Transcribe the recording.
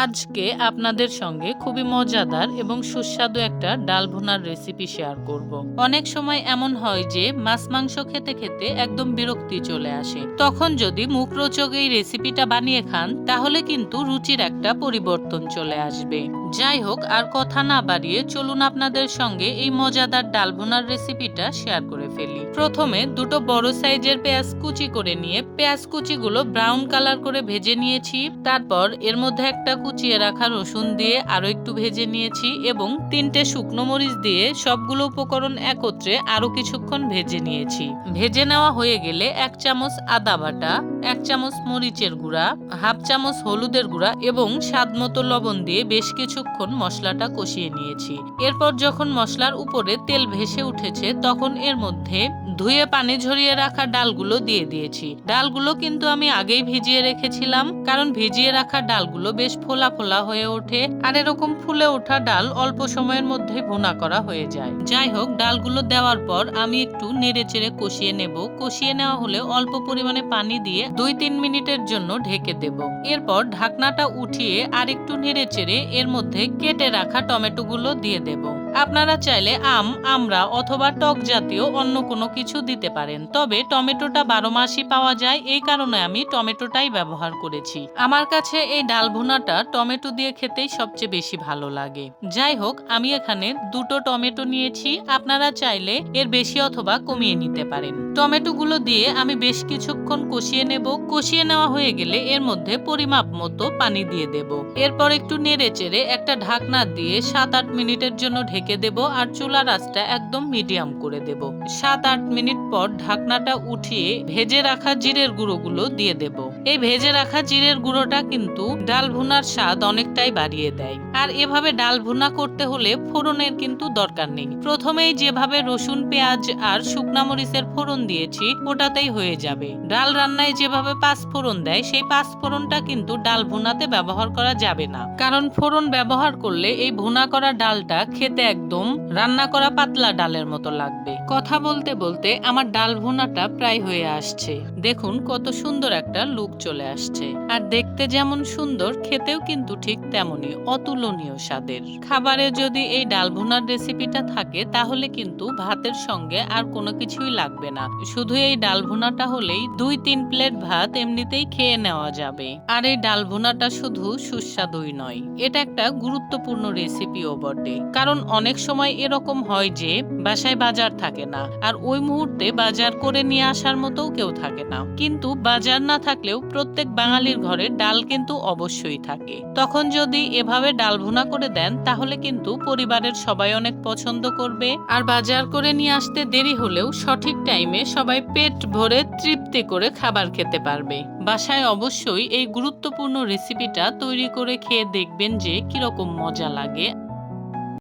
আজকে আপনাদের সঙ্গে খুবই মজাদার এবং সুস্বাদু একটা ডাল ভুনার রেসিপি শেয়ার করব। অনেক সময় এমন হয় যে মাছ মাংস খেতে খেতে একদম বিরক্তি চলে আসে, তখন যদি মুখরোচক এই রেসিপিটা বানিয়ে খান তাহলে কিন্তু রুচির একটা পরিবর্তন চলে আসবে। যাই হোক, আর কথা না বাড়িয়ে চলুন আপনাদের সঙ্গে এই মজাদার ডাল ভুনার রেসিপিটা শেয়ার করে ফেলি। প্রথমে দুটো বড় সাইজের পেঁয়াজ কুচি করে নিয়ে পেঁয়াজ কুচিগুলো ব্রাউন কালার করে ভেজে নিয়েছি। তারপর এর মধ্যে একটা কুচিয়ে রাখা রসুন দিয়ে আরো একটু ভেজে নিয়েছি এবং 3টে শুকনো মরিচ দিয়ে সবগুলো উপকরণ একত্রে আরো কিছুক্ষণ ভেজে নিয়েছি। ভেজে নেওয়া হয়ে গেলে 1 চামচ আদা বাটা, 1 চামচ মরিচের গুঁড়া, হাফ চামচ হলুদের গুঁড়া এবং স্বাদ মতো লবণ দিয়ে বেশ কিছুক্ষণ মশলাটা কষিয়ে নিয়েছি। এরপর যখন মশলার উপরে তেল ভেসে উঠেছে তখন এর মধ্যে ধুয়ে পানি ঝরিয়ে রাখা ডালগুলো দিয়ে দিয়েছি। ডালগুলো কিন্তু আমি আগেই ভিজিয়ে রেখেছিলাম, কারণ ভিজিয়ে রাখা ডালগুলো বেশ ফোলা ফোলা হয়ে ওঠে আর এরকম ফুলে ওঠা ডাল অল্প সময়ের মধ্যে ভুনা করা হয়ে যায়। যাই হোক, ডালগুলো দেওয়ার পর আমি একটু নেড়ে চেড়ে কষিয়ে নেব। কষিয়ে নেওয়া হলে অল্প পরিমাণে পানি দিয়ে 2-3 মিনিটের জন্য ঢেকে দেব। এরপর ঢাকনাটা উঠিয়ে আর একটু নেড়ে চেড়ে এর মধ্যে কেটে রাখা টমেটোগুলো দিয়ে দেব। আপনারা চাইলে আম, আমড়া অথবা টক জাতীয় অন্য কোনো কিছু দিতে পারেন, তবে টমেটোটা 12 মাসই পাওয়া যায়, এই কারণে আমি টমেটোটাই ব্যবহার করেছি। আমার কাছে এই ডাল ভুনাটা টমেটো দিয়ে খেতেই সবচেয়ে বেশি ভালো লাগে। যাই হোক, আমি এখানে 2টো টমেটো নিয়েছি, আপনারা চাইলে এর বেশি অথবা কমিয়ে নিতে পারেন। টমেটোগুলো দিয়ে আমি বেশ কিছুক্ষণ কষিয়ে নেব। কষিয়ে নেওয়া হয়ে গেলে এর মধ্যে পরিমাপ মতো পানি দিয়ে দেব। এরপর একটু নেড়ে চেড়ে একটা ঢাকনা দিয়ে 7-8 মিনিটের জন্য ঢেকে দেব আর চুলার আঁচটা একদম মিডিয়াম করে দেব। 7-8 মিনিট পর ঢাকনাটা উঠিয়ে ভেজে রাখা জিরের গুঁড়োগুলো দিয়ে দেব। এই ভেজে রাখা জিরের গুঁড়োটা কিন্তু ডাল ভুনার স্বাদ অনেকটাই বাড়িয়ে দেয়। আর এভাবে ডাল ভুনা করতে হলে ফোড়নের কিন্তু দরকার নেই। প্রথমেই যেভাবে রসুন, পেঁয়াজ আর শুকনা মরিচের ফোড়ন দিয়েছি ওটাতেই হয়ে যাবে। ডাল রান্নায় যেভাবে 5 ফোড়ন দেয় সেই 5 ফোড়নটা কিন্তু ডাল ভুনাতে ব্যবহার করা যাবে না, কারণ ফোড়ন ব্যবহার করলে এই ভুনা করা ডালটা খেতে একদম রান্না করা পাতলা ডালের মতো লাগবে। কথা বলতে বলতে আমার ডাল ভুনাটা প্রায় হয়ে আসছে। দেখুন কত সুন্দর একটা লুক চলে আসছে, আর দেখতে যেমন সুন্দর খেতেও কিন্তু ঠিক তেমনই অতুলনীয় স্বাদের। খাবারে যদি এই ডাল ভুনার রেসিপিটা থাকে তাহলে কিন্তু ভাতের সঙ্গে আর কোনো কিছুই লাগবে না। শুধু এই ডাল ভুনাটা হলেই 2-3 প্লেট ভাত এমনিতেই খেয়ে নেওয়া যাবে। আর এই ডাল ভুনাটা শুধু সুস্বাদুই নয়, এটা একটা গুরুত্বপূর্ণ রেসিপিও বটে, কারণ অনেক সময় এরকম হয় যে বাসায় বাজার থাকে না আর ওই মুহূর্তে বাজার করে নিয়ে আসার মতো কেউ থাকে না। কিন্তু বাজার না থাকলেও প্রত্যেক বাঙালির ঘরে ডাল কিন্তু অবশ্যই থাকে। তখন যদি এভাবে ডাল ভুনা করে দেন তাহলে কিন্তু পরিবারের সবাই অনেক পছন্দ করবে। আর বাজার করে নিয়ে আসতে দেরি হলেও সঠিক টাইমে সবাই পেট ভরে তৃপ্তি করে খাবার খেতে পারবে। বাসায় অবশ্যই এই গুরুত্বপূর্ণ রেসিপিটা তৈরি করে খেয়ে দেখবেন যে কিরকম মজা লাগে।